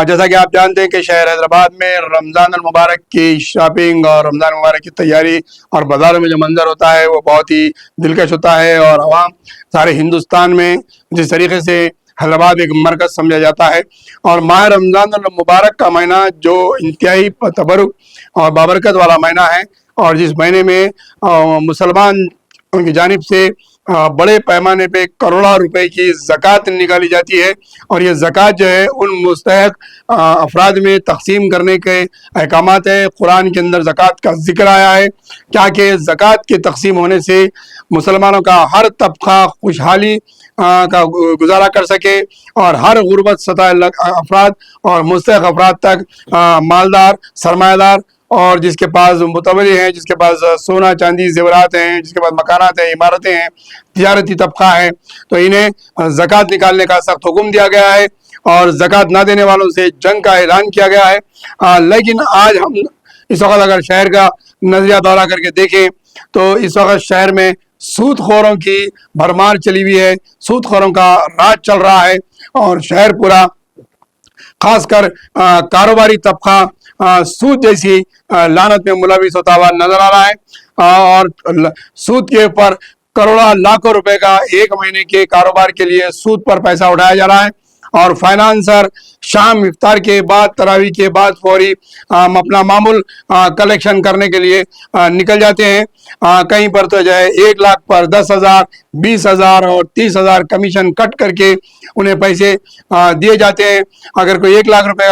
جیسا کہ آپ جانتے ہیں کہ شہر حیدرآباد میں رمضان المبارک کی شاپنگ اور رمضان المبارک کی تیاری اور بازاروں میں جو منظر ہوتا ہے وہ بہت ہی دلکش ہوتا ہے، اور عوام سارے ہندوستان میں جس طریقے سے حیدرآباد ایک مرکز سمجھا جاتا ہے، اور ماہ رمضان المبارک کا مہینہ جو انتہائی تبرک اور بابرکت والا مہینہ ہے، اور جس مہینے میں مسلمان ان کی جانب سے بڑے پیمانے پہ کروڑوں روپے کی زکوٰۃ نکالی جاتی ہے، اور یہ زکوٰۃ جو ہے ان مستحق افراد میں تقسیم کرنے کے احکامات ہے۔ قرآن کے اندر زکوٰۃ کا ذکر آیا ہے کہ زکوٰۃ کے تقسیم ہونے سے مسلمانوں کا ہر طبقہ خوشحالی کا گزارا کر سکے، اور ہر غربت سطح افراد اور مستحق افراد تک مالدار، سرمایہ دار، اور جس کے پاس متولی ہیں، جس کے پاس سونا چاندی زیورات ہیں، جس کے پاس مکانات ہیں، عمارتیں ہیں، تجارتی طبقہ ہے، تو انہیں زکوٰۃ نکالنے کا سخت حکم دیا گیا ہے، اور زکوٰۃ نہ دینے والوں سے جنگ کا اعلان کیا گیا ہے۔ لیکن آج ہم اس وقت اگر شہر کا نظریہ دورہ کر کے دیکھیں تو اس وقت شہر میں سود خوروں کی بھرمار چلی ہوئی ہے، سود خوروں کا راج چل رہا ہے، اور شہر پورا خاص کر کاروباری طبقہ سود جیسی لعنت میں ملوث ہوتا ہوا نظر آ رہا ہے، اور سود کے اوپر کروڑوں لاکھوں روپے کا ایک مہینے کے کاروبار کے لیے سود پر پیسہ اٹھایا جا رہا ہے، اور فائنانسر شام افطار کے بعد، تراویح کے بعد فوری اپنا معمول کلیکشن کرنے کے لیے نکل جاتے ہیں۔ کہیں پر تو جو ہے 1 لاکھ پر 10,000، 20,000 اور 30,000 کمیشن کٹ کر کے انہیں پیسے دیے جاتے ہیں۔ اگر کوئی 1 لاکھ روپے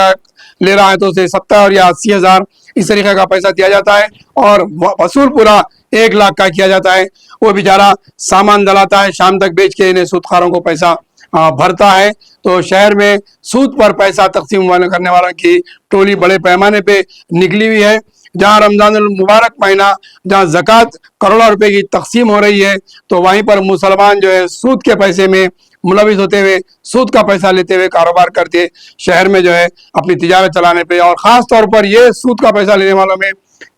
لے رہا ہے تو اسے 70 یا 80,000 اس طریقے کا پیسہ دیا جاتا ہے، اور وصول پورا 1 لاکھ کا کیا جاتا ہے۔ وہ بیچارہ سامان دلاتا ہے، شام تک بیچ کے انہیں سودخواروں کو پیسہ بھرتا ہے۔ تو شہر میں سود پر پیسہ تقسیم کرنے والوں کی ٹولی بڑے پیمانے پہ نکلی ہوئی ہے۔ جہاں رمضان المبارک مہینہ، جہاں زکوٰۃ کروڑوں روپے کی تقسیم ہو رہی ہے، تو وہیں پر مسلمان جو ہے سود کے پیسے میں ملوث ہوتے ہوئے، سود کا پیسہ لیتے ہوئے کاروبار کرتے شہر میں جو ہے اپنی تجارت چلانے پہ، اور خاص طور پر یہ سود کا پیسہ لینے والوں میں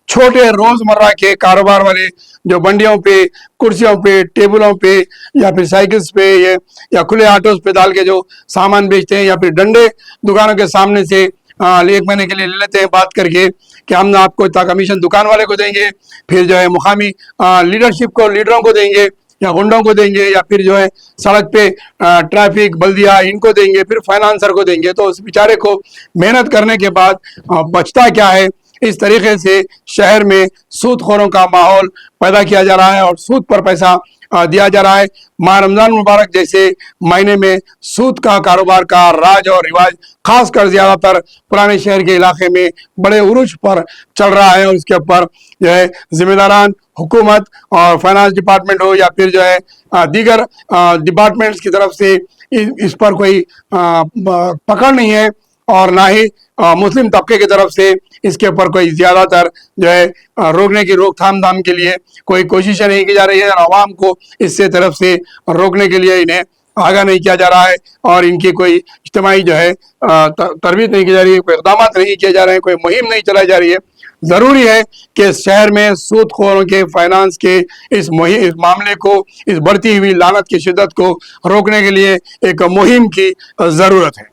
چھوٹے روزمرہ کے کاروبار والے جو بنڈیوں پہ، کرسیوں پہ، ٹیبلوں پہ، یا پھر سائیکلز پہ، یا کھلے آٹوز پہ ڈال کے جو سامان بیچتے ہیں، یا پھر ڈنڈے دکانوں کے سامنے سے 1 مہینے کے لیے لے لیتے ہیں بات کر کے کہ ہم آپ کو اتنا کمیشن دکان والے کو دیں گے، پھر جو ہے مقامی لیڈرشپ کو، لیڈروں کو دیں گے، یا گنڈوں کو دیں گے، یا پھر جو ہے سڑک پہ ٹریفک بلدیہ ان کو دیں گے، پھر فائنانسر کو دیں گے۔ تو اس بیچارے کو محنت کرنے کے بعد بچتا کیا ہے؟ اس طریقے سے شہر میں سود خوروں کا ماحول پیدا کیا جا رہا ہے، اور سود پر پیسہ دیا جا رہا ہے۔ ماہ رمضان مبارک جیسے مہینے میں سود کا کاروبار کا راج اور رواج خاص کر زیادہ تر پرانے شہر کے علاقے میں بڑے عروج پر چل رہا ہے، اور اس کے اوپر جو ہے ذمہ داران حکومت اور فائنانس ڈپارٹمنٹ ہو، یا پھر جو ہے دیگر ڈپارٹمنٹس کی طرف سے اس پر کوئی پکڑ نہیں ہے، اور نہ ہی مسلم طبقے کی طرف سے اس کے اوپر کوئی زیادہ تر جو ہے روکنے کی روک تھام کے لیے کوئی کوششیں نہیں کی جا رہی ہے، اور عوام کو اس سے طرف سے روکنے کے لیے انہیں آگاہ نہیں کیا جا رہا ہے، اور ان کی کوئی اجتماعی جو ہے تربیت نہیں کی جا رہی ہے، کوئی اقدامات نہیں کیے جا رہے ہیں، کوئی مہم نہیں چلائی جا رہی ہے۔ ضروری ہے کہ شہر میں سود خوروں کے فائنانس کے اس معاملے کو، اس بڑھتی ہوئی لعنت کی شدت کو روکنے کے لیے ایک مہم کی ضرورت ہے۔